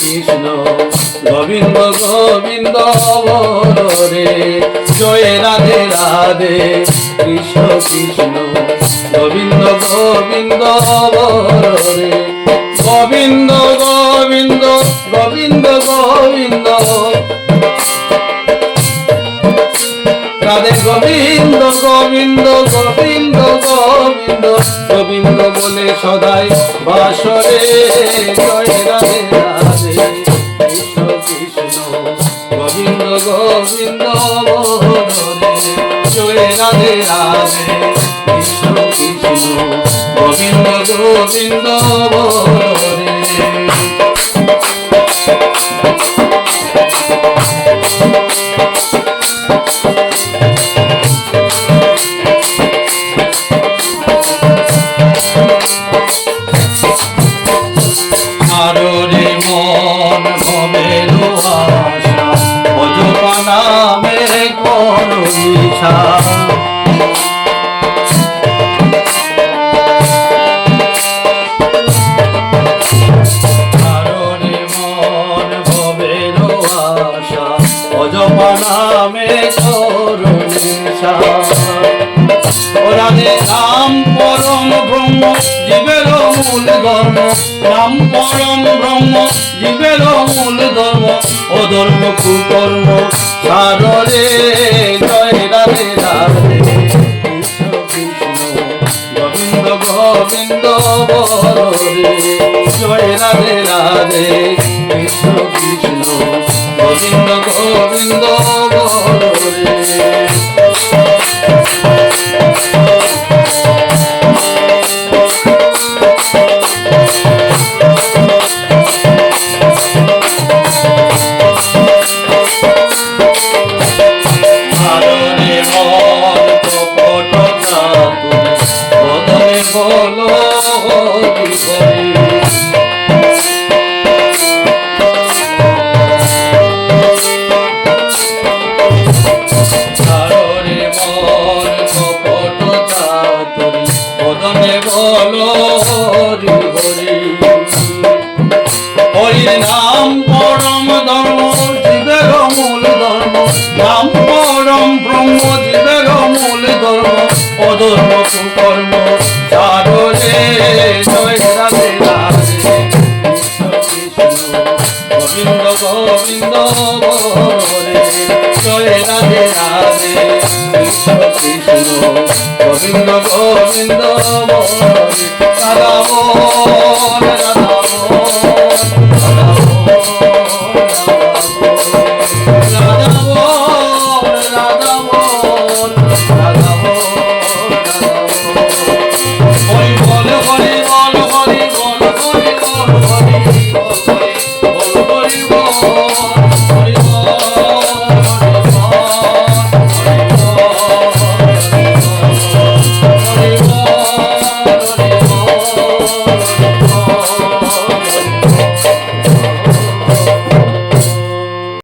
কৃষ্ণ গোবিন্দ গোবিন্দ বলরে জয় রাধে রাধে কৃষ্ণ কৃষ্ণ গোবিন্দ গোবিন্দ বলরে গোবিন্দ গোবিন্দ গোবিন্দ গোবিন্দ রাধে গোবিন্দ গোবিন্দ গোবিন্দ গোবিন্দ গোবিন্দ বলে সদাই বাসরে জয় রাধে রাধে কৃষ্ণ কৃষ্ণ গোবিন্দ গোবিন্দ বলরে জয় রাধে রাধে কৃষ্ণ কৃষ্ণ গোবিন্দ গোবিন্দ বলরে আররে মন ভবেরো আশা অজপা নামে করো ইচ্ছা আররে মন ভবেরো আশা অজপা নামে করো ইচ্ছা রাধে রাম পরম ব্রহ্ম জীবের মূল ধর্ম রাম পরম ব্রহ্ম জীবের মূল ধর্ম অধর্ম কুকর্ম সাররে জয় রাধে রাধে কৃষ্ণ কৃষ্ণ গোবিন্দ গোবিন্দ বলরে জয় রাধে রাধে কৃষ্ণ কৃষ্ণ গোবিন্দ গোবিন্দ বলরে বলো সাররে মন কপট চাতুরি বদনে বলো হরি হরি হরির নাম পরম ধর্ম জীবের মূল ধর্ম নাম পরম ব্রহ্ম জীবের মূল ধর্ম অধর্ম কুকর্ম সাররে জয় রাধে রাধে কৃষ্ণ কৃষ্ণ গোবিন্দ গোবিন্দ বলরে জয় রাধে রাধে কৃষ্ণ কৃষ্ণ গোবিন্দ গোবিন্দ বলরে রাধা